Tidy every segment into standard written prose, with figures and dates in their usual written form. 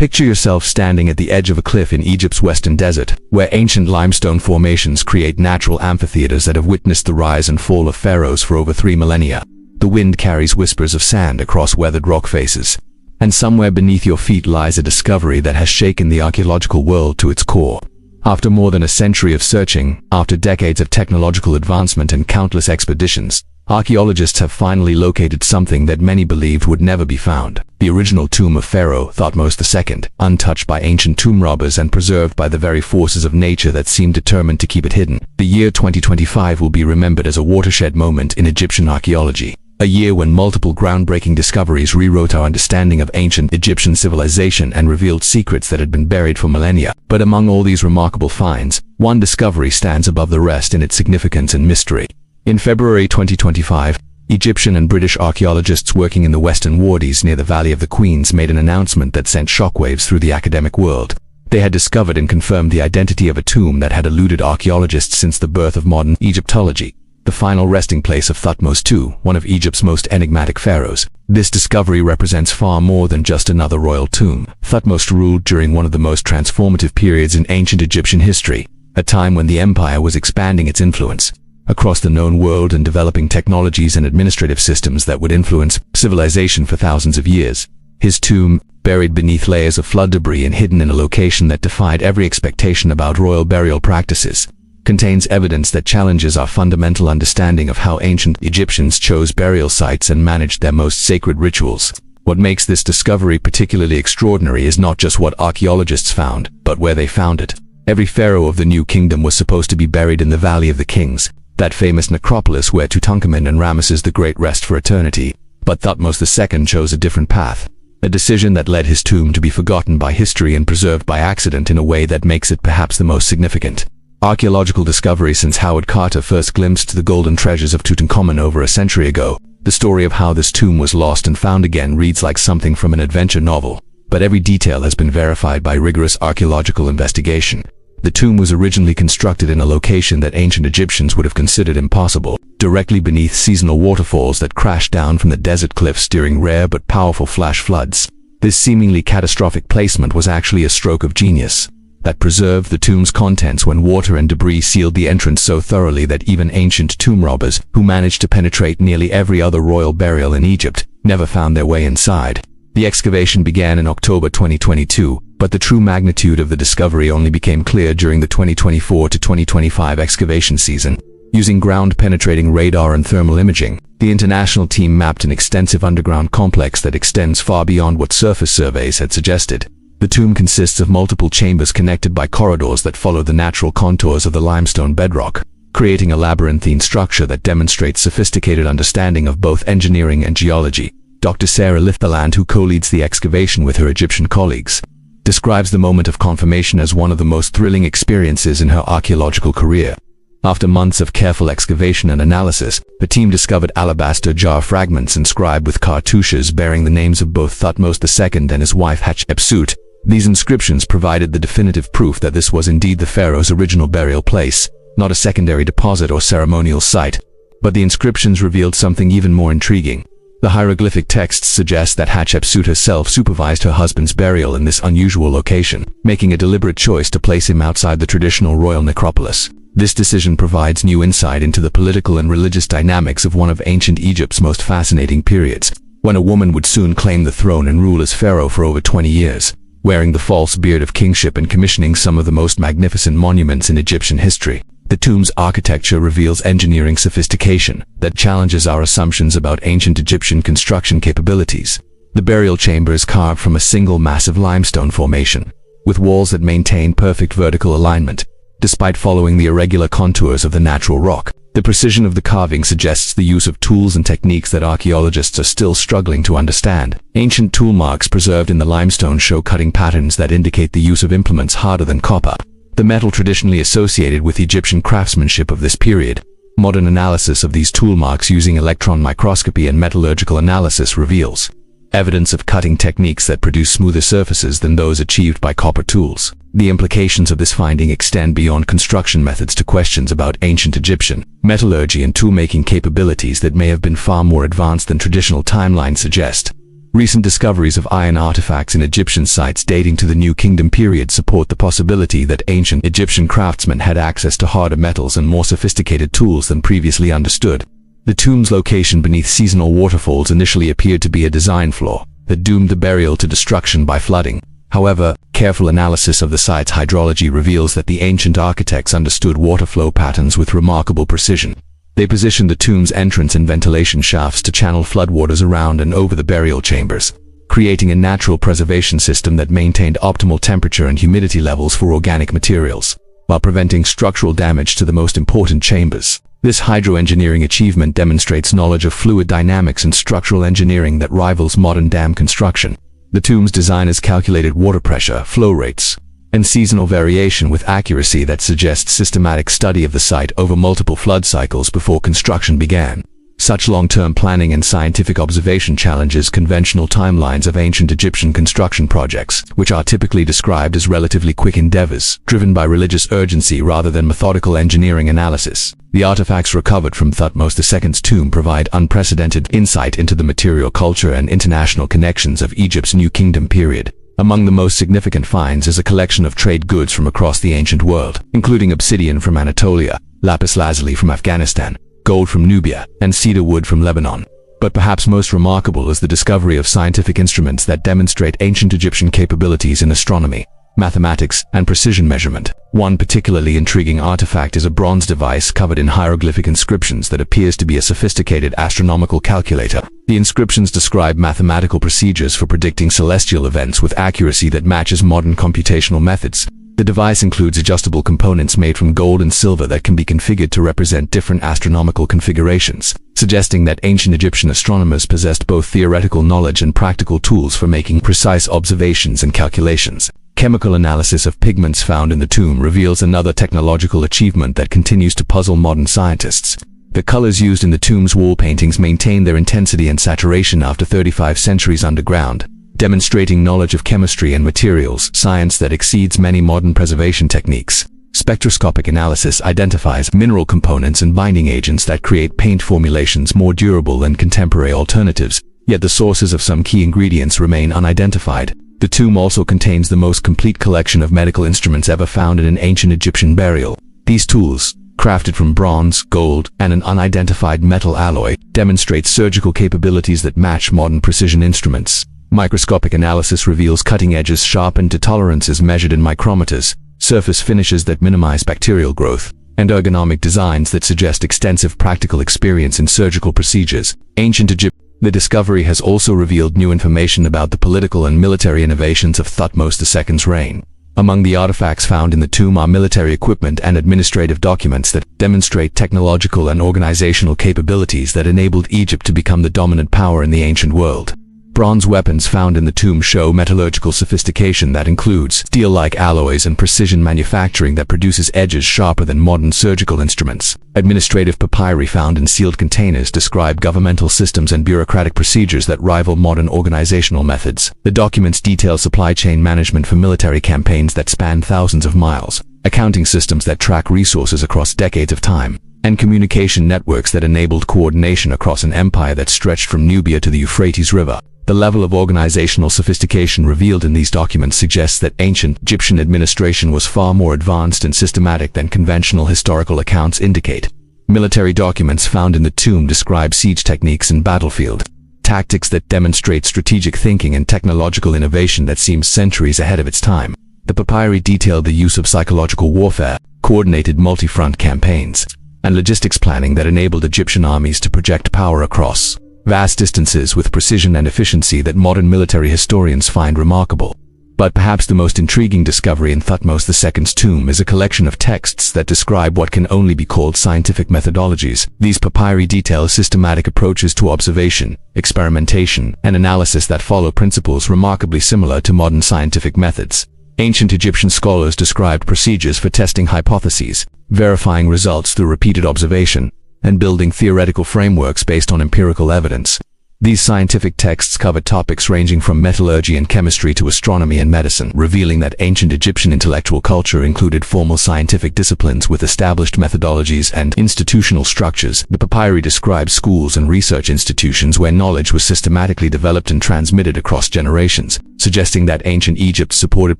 Picture yourself standing at the edge of a cliff in Egypt's western desert, where ancient limestone formations create natural amphitheaters that have witnessed the rise and fall of pharaohs for over 3 millennia. The wind carries whispers of sand across weathered rock faces, and somewhere beneath your feet lies a discovery that has shaken the archaeological world to its core. After more than a century of searching, after decades of technological advancement and countless expeditions, archaeologists have finally located something that many believed would never be found: the original tomb of Pharaoh Thutmose II, untouched by ancient tomb robbers and preserved by the very forces of nature that seemed determined to keep it hidden. The year 2025 will be remembered as a watershed moment in Egyptian archaeology. A year when multiple groundbreaking discoveries rewrote our understanding of ancient Egyptian civilization and revealed secrets that had been buried for millennia. But among all these remarkable finds, one discovery stands above the rest in its significance and mystery. In February 2025, Egyptian and British archaeologists working in the Western Wardis near the Valley of the Queens made an announcement that sent shockwaves through the academic world. They had discovered and confirmed the identity of a tomb that had eluded archaeologists since the birth of modern Egyptology: the final resting place of Thutmose II, one of Egypt's most enigmatic pharaohs. This discovery represents far more than just another royal tomb. Thutmose ruled during one of the most transformative periods in ancient Egyptian history, a time when the empire was expanding its influence across the known world and developing technologies and administrative systems that would influence civilization for thousands of years. His tomb, buried beneath layers of flood debris and hidden in a location that defied every expectation about royal burial practices, contains evidence that challenges our fundamental understanding of how ancient Egyptians chose burial sites and managed their most sacred rituals. What makes this discovery particularly extraordinary is not just what archaeologists found, but where they found it. Every pharaoh of the New Kingdom was supposed to be buried in the Valley of the Kings, that famous necropolis where Tutankhamun and Ramesses the Great rest for eternity. But Thutmose II chose a different path, a decision that led his tomb to be forgotten by history and preserved by accident in a way that makes it perhaps the most significant archaeological discovery since Howard Carter first glimpsed the golden treasures of Tutankhamun over a century ago. The story of how this tomb was lost and found again reads like something from an adventure novel, but every detail has been verified by rigorous archaeological investigation. The tomb was originally constructed in a location that ancient Egyptians would have considered impossible, directly beneath seasonal waterfalls that crashed down from the desert cliffs during rare but powerful flash floods. This seemingly catastrophic placement was actually a stroke of genius that preserved the tomb's contents when water and debris sealed the entrance so thoroughly that even ancient tomb robbers, who managed to penetrate nearly every other royal burial in Egypt, never found their way inside. The excavation began in October 2022, but the true magnitude of the discovery only became clear during the 2024 to 2025 excavation season. Using ground-penetrating radar and thermal imaging, the international team mapped an extensive underground complex that extends far beyond what surface surveys had suggested. The tomb consists of multiple chambers connected by corridors that follow the natural contours of the limestone bedrock, creating a labyrinthine structure that demonstrates sophisticated understanding of both engineering and geology. Dr. Sarah Litherland, who co-leads the excavation with her Egyptian colleagues, describes the moment of confirmation as one of the most thrilling experiences in her archaeological career. After months of careful excavation and analysis, the team discovered alabaster jar fragments inscribed with cartouches bearing the names of both Thutmose II and his wife Hatshepsut. These inscriptions provided the definitive proof that this was indeed the pharaoh's original burial place, not a secondary deposit or ceremonial site. But the inscriptions revealed something even more intriguing. The hieroglyphic texts suggest that Hatshepsut herself supervised her husband's burial in this unusual location, making a deliberate choice to place him outside the traditional royal necropolis. This decision provides new insight into the political and religious dynamics of one of ancient Egypt's most fascinating periods, when a woman would soon claim the throne and rule as pharaoh for over 20 years, wearing the false beard of kingship and commissioning some of the most magnificent monuments in Egyptian history. The tomb's architecture reveals engineering sophistication that challenges our assumptions about ancient Egyptian construction capabilities. The burial chamber is carved from a single massive limestone formation, with walls that maintain perfect vertical alignment, despite following the irregular contours of the natural rock. The precision of the carving suggests the use of tools and techniques that archaeologists are still struggling to understand. Ancient tool marks preserved in the limestone show cutting patterns that indicate the use of implements harder than copper, the metal traditionally associated with Egyptian craftsmanship of this period. Modern analysis of these tool marks using electron microscopy and metallurgical analysis reveals evidence of cutting techniques that produce smoother surfaces than those achieved by copper tools. The implications of this finding extend beyond construction methods to questions about ancient Egyptian metallurgy and tool-making capabilities that may have been far more advanced than traditional timelines suggest. Recent discoveries of iron artifacts in Egyptian sites dating to the New Kingdom period support the possibility that ancient Egyptian craftsmen had access to harder metals and more sophisticated tools than previously understood. The tomb's location beneath seasonal waterfalls initially appeared to be a design flaw that doomed the burial to destruction by flooding. However, careful analysis of the site's hydrology reveals that the ancient architects understood water flow patterns with remarkable precision. They positioned the tomb's entrance and ventilation shafts to channel floodwaters around and over the burial chambers, creating a natural preservation system that maintained optimal temperature and humidity levels for organic materials, while preventing structural damage to the most important chambers. This hydroengineering achievement demonstrates knowledge of fluid dynamics and structural engineering that rivals modern dam construction. The tomb's designers calculated water pressure, flow rates, and seasonal variation with accuracy that suggests systematic study of the site over multiple flood cycles before construction began. Such long-term planning and scientific observation challenges conventional timelines of ancient Egyptian construction projects, which are typically described as relatively quick endeavors, driven by religious urgency rather than methodical engineering analysis. The artifacts recovered from Thutmose II's tomb provide unprecedented insight into the material culture and international connections of Egypt's New Kingdom period. Among the most significant finds is a collection of trade goods from across the ancient world, including obsidian from Anatolia, lapis lazuli from Afghanistan, gold from Nubia, and cedar wood from Lebanon. But perhaps most remarkable is the discovery of scientific instruments that demonstrate ancient Egyptian capabilities in astronomy, mathematics, and precision measurement. One particularly intriguing artifact is a bronze device covered in hieroglyphic inscriptions that appears to be a sophisticated astronomical calculator. The inscriptions describe mathematical procedures for predicting celestial events with accuracy that matches modern computational methods. The device includes adjustable components made from gold and silver that can be configured to represent different astronomical configurations, suggesting that ancient Egyptian astronomers possessed both theoretical knowledge and practical tools for making precise observations and calculations. Chemical analysis of pigments found in the tomb reveals another technological achievement that continues to puzzle modern scientists. The colors used in the tomb's wall paintings maintain their intensity and saturation after 35 centuries underground, demonstrating knowledge of chemistry and materials science that exceeds many modern preservation techniques. Spectroscopic analysis identifies mineral components and binding agents that create paint formulations more durable than contemporary alternatives, yet the sources of some key ingredients remain unidentified. The tomb also contains the most complete collection of medical instruments ever found in an ancient Egyptian burial. These tools, crafted from bronze, gold, and an unidentified metal alloy, demonstrate surgical capabilities that match modern precision instruments. Microscopic analysis reveals cutting edges sharpened to tolerances measured in micrometers, surface finishes that minimize bacterial growth, and ergonomic designs that suggest extensive practical experience in surgical procedures. Ancient Egypt. The discovery has also revealed new information about the political and military innovations of Thutmose II's reign. Among the artifacts found in the tomb are military equipment and administrative documents that demonstrate technological and organizational capabilities that enabled Egypt to become the dominant power in the ancient world. Bronze weapons found in the tomb show metallurgical sophistication that includes steel-like alloys and precision manufacturing that produces edges sharper than modern surgical instruments. Administrative papyri found in sealed containers describe governmental systems and bureaucratic procedures that rival modern organizational methods. The documents detail supply chain management for military campaigns that span thousands of miles, accounting systems that track resources across decades of time, and communication networks that enabled coordination across an empire that stretched from Nubia to the Euphrates River. The level of organizational sophistication revealed in these documents suggests that ancient Egyptian administration was far more advanced and systematic than conventional historical accounts indicate. Military documents found in the tomb describe siege techniques and battlefield tactics that demonstrate strategic thinking and technological innovation that seems centuries ahead of its time. The papyri detailed the use of psychological warfare, coordinated multi-front campaigns, and logistics planning that enabled Egyptian armies to project power across vast distances with precision and efficiency that modern military historians find remarkable. But perhaps the most intriguing discovery in Thutmose II's tomb is a collection of texts that describe what can only be called scientific methodologies. These papyri detail systematic approaches to observation, experimentation, and analysis that follow principles remarkably similar to modern scientific methods. Ancient Egyptian scholars described procedures for testing hypotheses, verifying results through repeated observation, and building theoretical frameworks based on empirical evidence. These scientific texts cover topics ranging from metallurgy and chemistry to astronomy and medicine, revealing that ancient Egyptian intellectual culture included formal scientific disciplines with established methodologies and institutional structures. The papyri describe schools and research institutions where knowledge was systematically developed and transmitted across generations, suggesting that ancient Egypt supported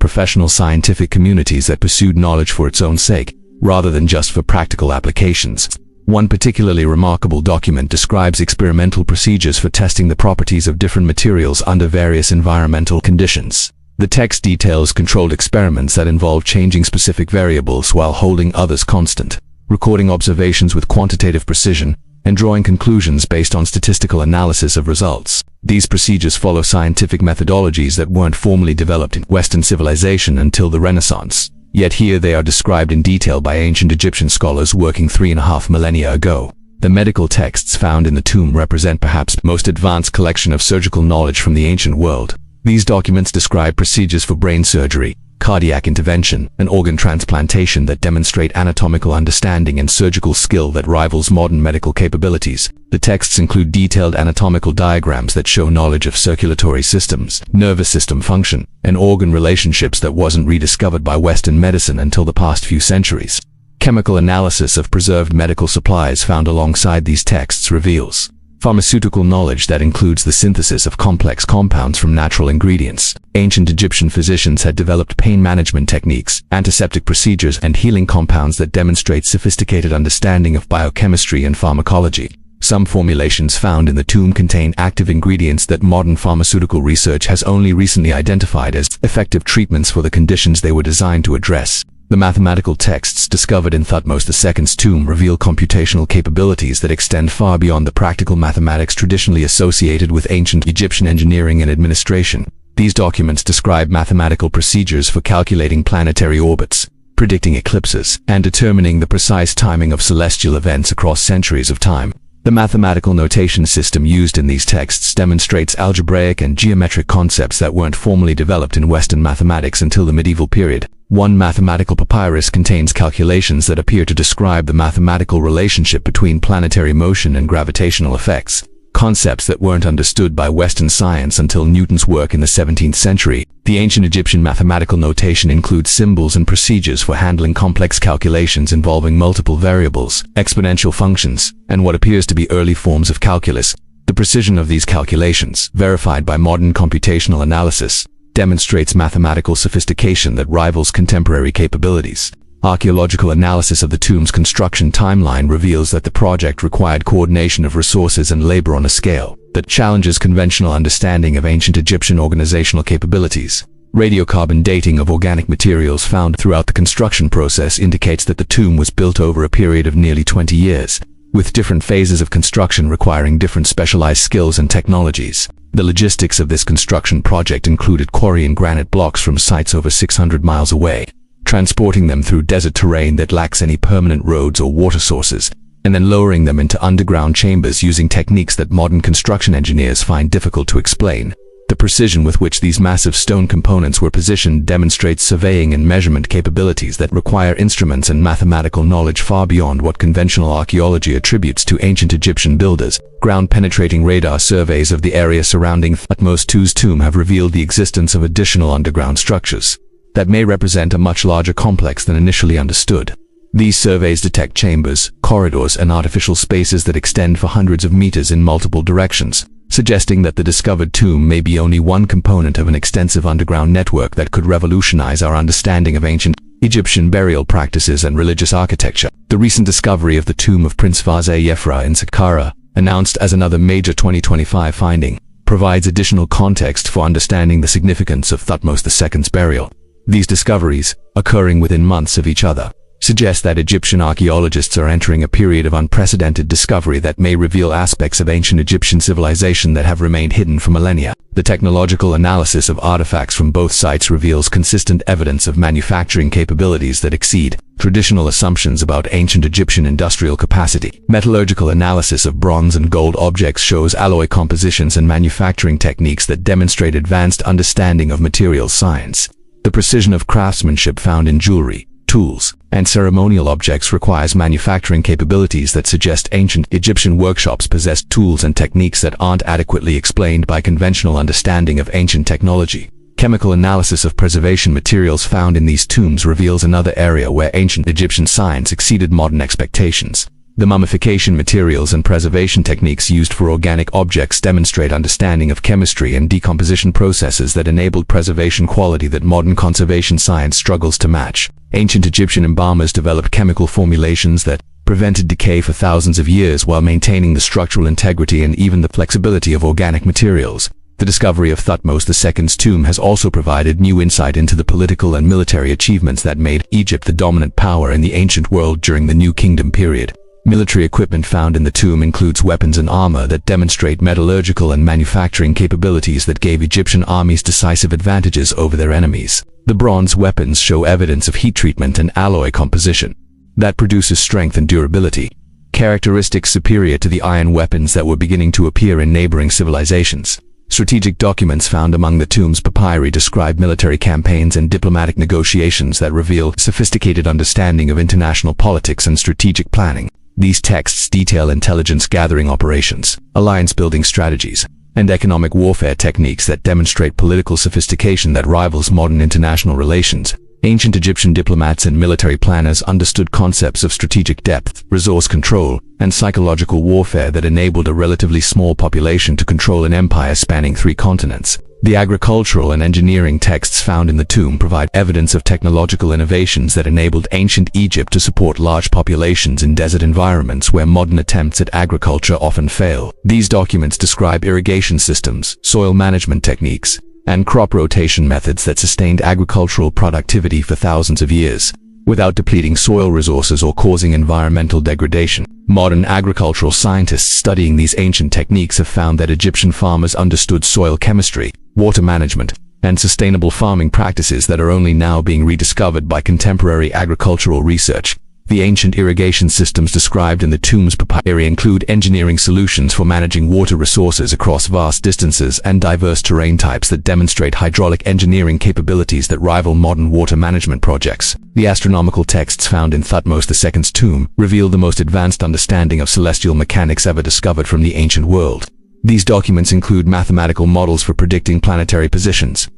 professional scientific communities that pursued knowledge for its own sake, rather than just for practical applications. One particularly remarkable document describes experimental procedures for testing the properties of different materials under various environmental conditions. The text details controlled experiments that involved changing specific variables while holding others constant, recording observations with quantitative precision, and drawing conclusions based on statistical analysis of results. These procedures follow scientific methodologies that weren't formally developed in Western civilization until the Renaissance. Yet here they are described in detail by ancient Egyptian scholars working 3.5 millennia ago. The medical texts found in the tomb represent perhaps the most advanced collection of surgical knowledge from the ancient world. These documents describe procedures for brain surgery, cardiac intervention, and organ transplantation that demonstrate anatomical understanding and surgical skill that rivals modern medical capabilities. The texts include detailed anatomical diagrams that show knowledge of circulatory systems, nervous system function, and organ relationships that wasn't rediscovered by Western medicine until the past few centuries. Chemical analysis of preserved medical supplies found alongside these texts reveals pharmaceutical knowledge that includes the synthesis of complex compounds from natural ingredients. Ancient Egyptian physicians had developed pain management techniques, antiseptic procedures, and healing compounds that demonstrate sophisticated understanding of biochemistry and pharmacology. Some formulations found in the tomb contain active ingredients that modern pharmaceutical research has only recently identified as effective treatments for the conditions they were designed to address. The mathematical texts discovered in Thutmose II's tomb reveal computational capabilities that extend far beyond the practical mathematics traditionally associated with ancient Egyptian engineering and administration. These documents describe mathematical procedures for calculating planetary orbits, predicting eclipses, and determining the precise timing of celestial events across centuries of time. The mathematical notation system used in these texts demonstrates algebraic and geometric concepts that weren't formally developed in Western mathematics until the medieval period. One mathematical papyrus contains calculations that appear to describe the mathematical relationship between planetary motion and gravitational effects, concepts that weren't understood by Western science until Newton's work in the 17th century. The ancient Egyptian mathematical notation includes symbols and procedures for handling complex calculations involving multiple variables, exponential functions, and what appears to be early forms of calculus. The precision of these calculations, verified by modern computational analysis, demonstrates mathematical sophistication that rivals contemporary capabilities. Archaeological analysis of the tomb's construction timeline reveals that the project required coordination of resources and labor on a scale that challenges conventional understanding of ancient Egyptian organizational capabilities. Radiocarbon dating of organic materials found throughout the construction process indicates that the tomb was built over a period of nearly 20 years, with different phases of construction requiring different specialized skills and technologies. The logistics of this construction project included quarrying granite blocks from sites over 600 miles away, transporting them through desert terrain that lacks any permanent roads or water sources, and then lowering them into underground chambers using techniques that modern construction engineers find difficult to explain. The precision with which these massive stone components were positioned demonstrates surveying and measurement capabilities that require instruments and mathematical knowledge far beyond what conventional archaeology attributes to ancient Egyptian builders. Ground-penetrating radar surveys of the area surrounding Thutmose II's tomb have revealed the existence of additional underground structures that may represent a much larger complex than initially understood. These surveys detect chambers, corridors, and artificial spaces that extend for hundreds of meters in multiple directions, suggesting that the discovered tomb may be only one component of an extensive underground network that could revolutionize our understanding of ancient Egyptian burial practices and religious architecture. The recent discovery of the tomb of Prince Khafre in Saqqara, announced as another major 2025 finding, provides additional context for understanding the significance of Thutmose II's burial. These discoveries, occurring within months of each other, suggest that Egyptian archaeologists are entering a period of unprecedented discovery that may reveal aspects of ancient Egyptian civilization that have remained hidden for millennia. The technological analysis of artifacts from both sites reveals consistent evidence of manufacturing capabilities that exceed traditional assumptions about ancient Egyptian industrial capacity. Metallurgical analysis of bronze and gold objects shows alloy compositions and manufacturing techniques that demonstrate advanced understanding of materials science. The precision of craftsmanship found in jewelry, tools, and ceremonial objects requires manufacturing capabilities that suggest ancient Egyptian workshops possessed tools and techniques that aren't adequately explained by conventional understanding of ancient technology. Chemical analysis of preservation materials found in these tombs reveals another area where ancient Egyptian science exceeded modern expectations. The mummification materials and preservation techniques used for organic objects demonstrate understanding of chemistry and decomposition processes that enabled preservation quality that modern conservation science struggles to match. Ancient Egyptian embalmers developed chemical formulations that prevented decay for thousands of years while maintaining the structural integrity and even the flexibility of organic materials. The discovery of Thutmose II's tomb has also provided new insight into the political and military achievements that made Egypt the dominant power in the ancient world during the New Kingdom period. Military equipment found in the tomb includes weapons and armor that demonstrate metallurgical and manufacturing capabilities that gave Egyptian armies decisive advantages over their enemies. The bronze weapons show evidence of heat treatment and alloy composition that produces strength and durability, characteristics superior to the iron weapons that were beginning to appear in neighboring civilizations. Strategic documents found among the tomb's papyri describe military campaigns and diplomatic negotiations that reveal sophisticated understanding of international politics and strategic planning. These texts detail intelligence-gathering operations, alliance-building strategies, and economic warfare techniques that demonstrate political sophistication that rivals modern international relations. Ancient Egyptian diplomats and military planners understood concepts of strategic depth, resource control, and psychological warfare that enabled a relatively small population to control an empire spanning 3 continents. The agricultural and engineering texts found in the tomb provide evidence of technological innovations that enabled ancient Egypt to support large populations in desert environments where modern attempts at agriculture often fail. These documents describe irrigation systems, soil management techniques, and crop rotation methods that sustained agricultural productivity for thousands of years, without depleting soil resources or causing environmental degradation. Modern agricultural scientists studying these ancient techniques have found that Egyptian farmers understood soil chemistry, water management, and sustainable farming practices that are only now being rediscovered by contemporary agricultural research. The ancient irrigation systems described in the tomb's papyri include engineering solutions for managing water resources across vast distances and diverse terrain types that demonstrate hydraulic engineering capabilities that rival modern water management projects. The astronomical texts found in Thutmose II's tomb reveal the most advanced understanding of celestial mechanics ever discovered from the ancient world. These documents include mathematical models for predicting planetary positions,